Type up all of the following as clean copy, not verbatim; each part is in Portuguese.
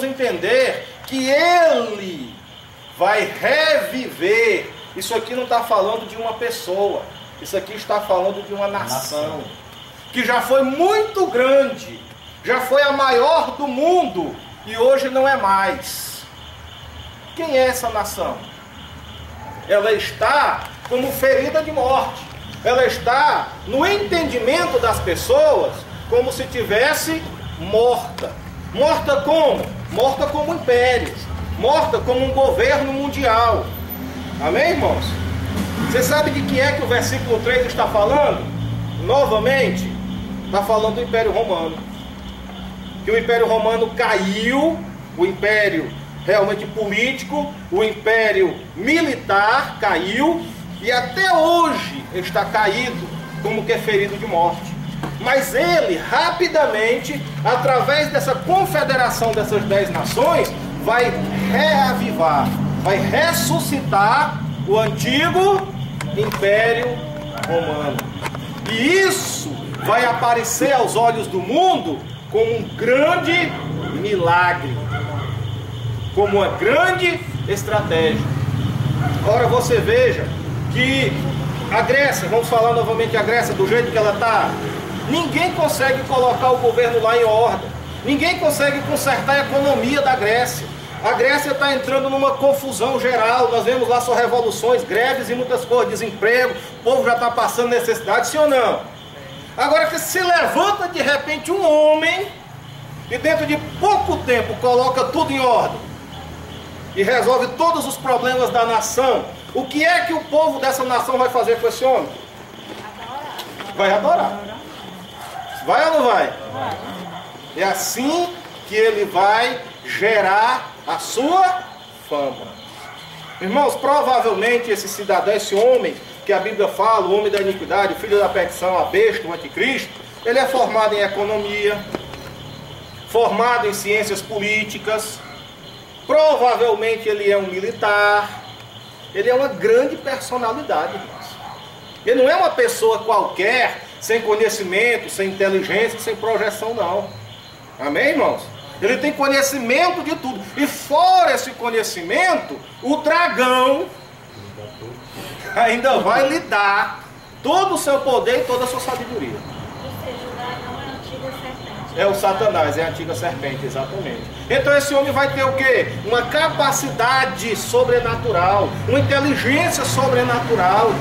entender que Ele vai reviver. Isso aqui não está falando de uma pessoa, isso aqui está falando de uma nação que já foi muito grande, já foi a maior do mundo e hoje não é mais. Quem é essa nação? Ela está como ferida de morte, ela está no entendimento das pessoas como se tivesse morta. Morta como? Morta como império, morta como um governo mundial. Amém, irmãos? Você sabe de que é que o versículo 3 está falando? Novamente, está falando do Império Romano. Que o Império Romano caiu, o Império realmente político, o Império militar caiu, e até hoje está caído, como que é ferido de morte. Mas ele, rapidamente, através dessa confederação dessas 10 nações, vai reavivar, vai ressuscitar o antigo Império Romano. E isso vai aparecer aos olhos do mundo como um grande milagre, como uma grande estratégia. Ora, você veja que a Grécia, vamos falar novamente a Grécia do jeito que ela está, ninguém consegue colocar o governo lá em ordem, ninguém consegue consertar a economia da Grécia. A Grécia está entrando numa confusão geral, nós vemos lá só revoluções, greves e muitas coisas, desemprego, o povo já está passando necessidade, sim ou não? Agora que se levanta de repente um homem e dentro de pouco tempo coloca tudo em ordem e resolve todos os problemas da nação, o que é que o povo dessa nação vai fazer com esse homem? Vai adorar. Vai ou não vai? É assim que ele vai gerar a sua fama. Irmãos, provavelmente esse cidadão, esse homem que a Bíblia fala, o homem da iniquidade, o filho da perdição, a besta, o anticristo, ele é formado em economia, formado em ciências políticas, provavelmente ele é um militar, ele é uma grande personalidade, irmãos. Ele não é uma pessoa qualquer, sem conhecimento, sem inteligência, sem projeção, não. Amém, irmãos? Ele tem conhecimento de tudo. E fora esse conhecimento, o dragão ainda vai lhe dar todo o seu poder e toda a sua sabedoria. Ou seja, o dragão é a antiga serpente. É o Satanás, é a antiga serpente, exatamente. Então esse homem vai ter o quê? Uma capacidade sobrenatural, uma inteligência sobrenatural.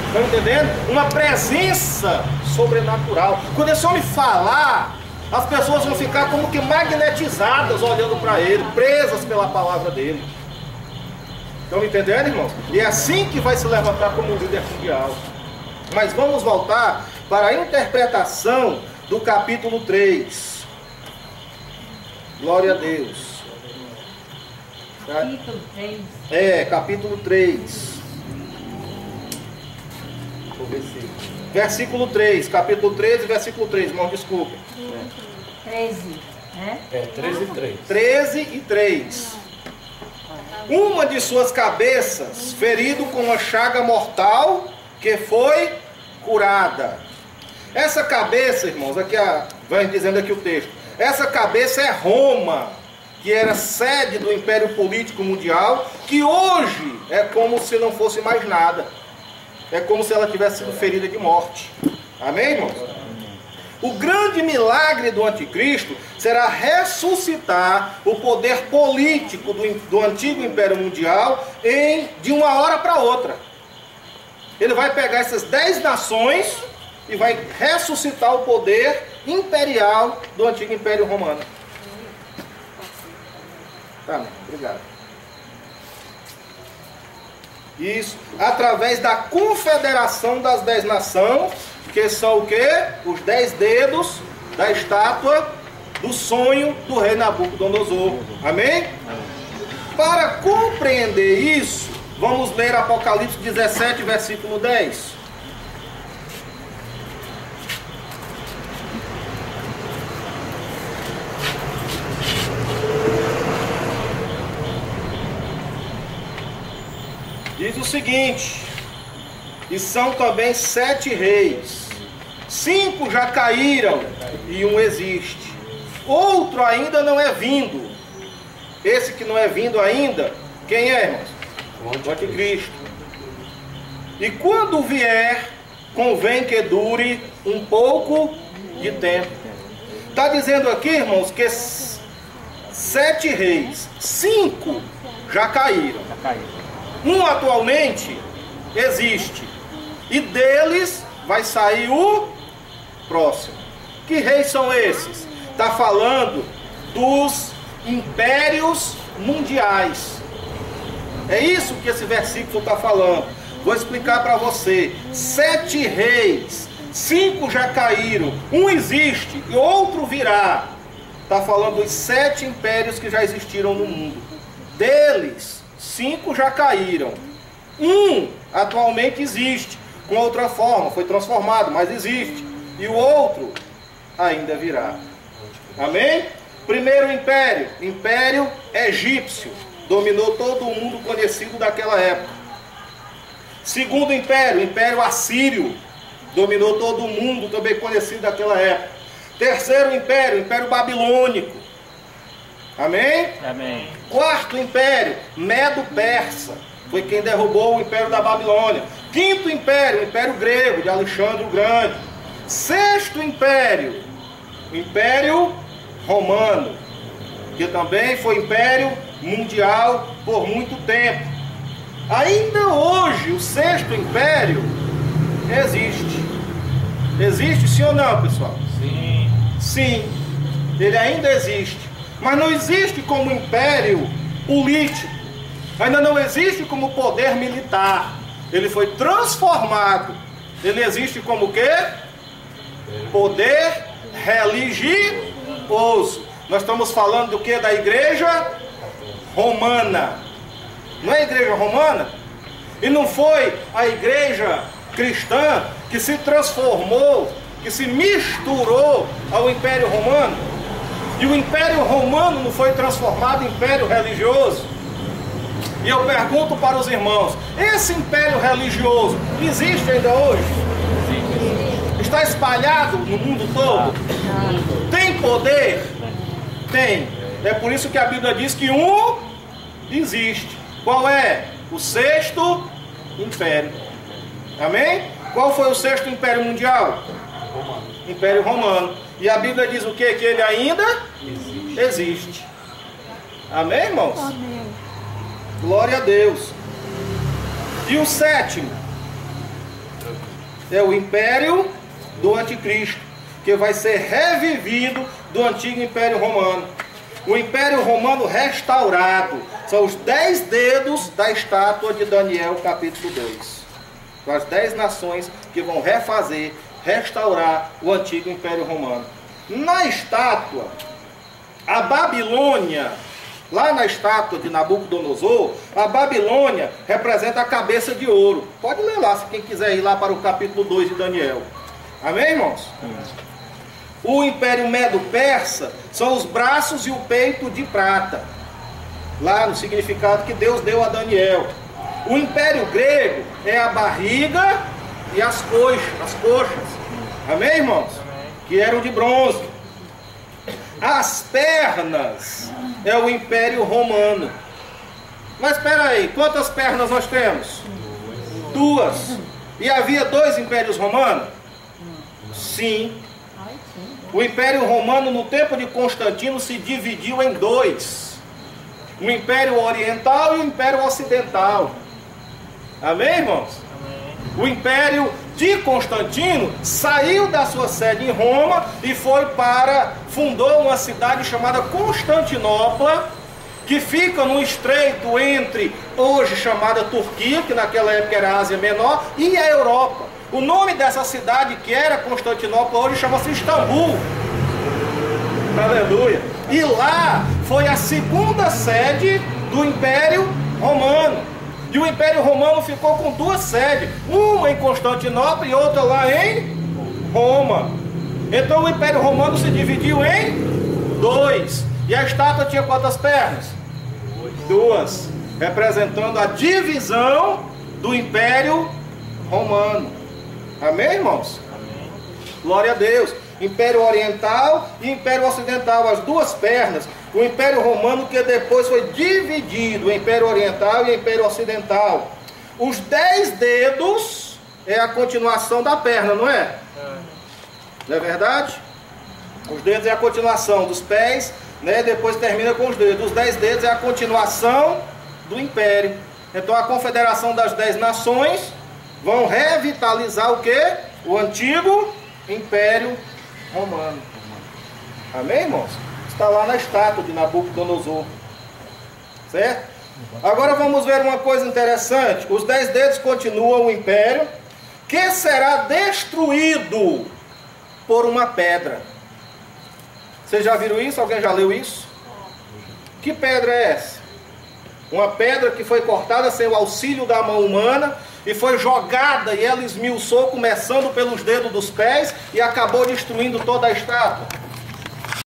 Estão entendendo? Uma presença sobrenatural. Quando esse homem falar, as pessoas vão ficar como que magnetizadas olhando para ele, presas pela palavra dele. Estão entendendo, irmãos? E é assim que vai se levantar como um líder mundial. Mas vamos voltar para a interpretação do capítulo 3. Glória a Deus. Capítulo 3. É, capítulo 3. Versículo 3, capítulo 13, versículo 3, irmão, desculpe. 13, né? É, 13 e 3. 13 e 3. Uma de suas cabeças, ferido com uma chaga mortal, que foi curada. Essa cabeça, irmãos, aqui vai dizendo aqui o texto. Essa cabeça é Roma, que era sede do Império Político Mundial, que hoje é como se não fosse mais nada. É como se ela tivesse sido ferida de morte. Amém, irmãos? O grande milagre do anticristo será ressuscitar o poder político do antigo Império Mundial de uma hora para outra. Ele vai pegar essas 10 nações e vai ressuscitar o poder imperial do antigo Império Romano. Tá, obrigado. Isso, através da confederação das 10 nações, que são o quê? Os 10 dedos da estátua do sonho do rei Nabucodonosor. Amém? Para compreender isso, vamos ler Apocalipse 17, versículo 10. Diz o seguinte: e são também 7 reis, 5 já caíram e um existe. outro ainda não é vindo. Esse que não é vindo ainda, quem é, irmãos? O anticristo. E quando vier, convém que dure um pouco de tempo. Está dizendo aqui, irmãos, que 7 reis, 5 já caíram. Um atualmente existe. E deles vai sair o próximo. Que reis são esses? Está falando dos impérios mundiais. É isso que esse versículo está falando. Vou explicar para você. 7 reis, 5 já caíram, um existe e outro virá. Está falando dos 7 impérios que já existiram no mundo. Deles, 5 já caíram. Um atualmente existe, com outra forma, foi transformado, mas existe. E o outro ainda virá. Amém? Primeiro império, império egípcio, dominou todo o mundo conhecido daquela época. Segundo império, império assírio, dominou todo o mundo também conhecido daquela época. Terceiro império, império babilônico. Amém? Amém. Quarto império, Medo-Persa, foi quem derrubou o império da Babilônia. Quinto império, império grego, de Alexandre o Grande. Sexto império, império romano, que também foi império mundial por muito tempo. Ainda hoje, o sexto império existe. Existe sim ou não, pessoal? Sim. Sim, ele ainda existe. Mas não existe como império político. Ainda não existe como poder militar. Ele foi transformado. Ele existe como o quê? Poder religioso. Nós estamos falando do que? Da igreja romana. Não é a igreja romana? E não foi a igreja cristã que se transformou, que se misturou ao Império Romano? E o Império Romano não foi transformado em império religioso? E eu pergunto para os irmãos, esse império religioso existe ainda hoje? Está espalhado no mundo todo? Tem poder? Tem. É por isso que a Bíblia diz que um existe. Qual é? O sexto império. Amém? Qual foi o sexto império mundial? Império Romano. E a Bíblia diz o quê? Que ele ainda existe. Amém, irmãos? Amém. Glória a Deus. E o sétimo é o império do anticristo, que vai ser revivido do antigo Império Romano. O Império Romano restaurado. São os 10 dedos da estátua de Daniel, capítulo 2. São as 10 nações que vão refazer, restaurar o antigo Império Romano. Na estátua, a Babilônia, lá na estátua de Nabucodonosor, a Babilônia representa a cabeça de ouro. Pode ler lá, se quem quiser ir lá para o capítulo 2 de Daniel. Amém, irmãos? O Império Medo-Persa são os braços e o peito de prata. Lá no significado que Deus deu a Daniel. O Império Grego é a barriga e as coxas. Amém, irmãos? Que eram de bronze. As pernas é o Império Romano. Mas espera aí, quantas pernas nós temos? 2. E havia 2 impérios romanos? Sim. O Império Romano, no tempo de Constantino, se dividiu em 2. O Império Oriental e o Império Ocidental. Amém, irmãos? Amém. O Império de Constantino saiu da sua sede em Roma e fundou uma cidade chamada Constantinopla, que fica no estreito entre, hoje chamada Turquia, que naquela época era a Ásia Menor, e a Europa. O nome dessa cidade, que era Constantinopla, hoje chama-se Istambul. Aleluia. E lá foi a segunda sede do Império Romano. E o Império Romano ficou com 2 sedes. Uma em Constantinopla e outra lá em Roma. Então o Império Romano se dividiu em 2. E a estátua tinha quantas pernas? 2. Representando a divisão do Império Romano. Amém, irmãos? Amém. Glória a Deus. Império Oriental e Império Ocidental, as duas pernas. O Império Romano que depois foi dividido, o Império Oriental e o Império Ocidental. Os 10 dedos é a continuação da perna, não é? Não é verdade? Os dedos é a continuação dos pés, né? Depois termina com os dedos. Os 10 dedos é a continuação do Império. Então a confederação das 10 nações vão revitalizar o quê? O antigo Império Romano. Amém, irmãos? Está lá na estátua de Nabucodonosor. Certo? Agora vamos ver uma coisa interessante. Os 10 dedos continuam o Império, que será destruído por uma pedra. Vocês já viram isso? Alguém já leu isso? Que pedra é essa? Uma pedra que foi cortada sem o auxílio da mão humana e foi jogada e ela esmiuçou, começando pelos dedos dos pés e acabou destruindo toda a estátua.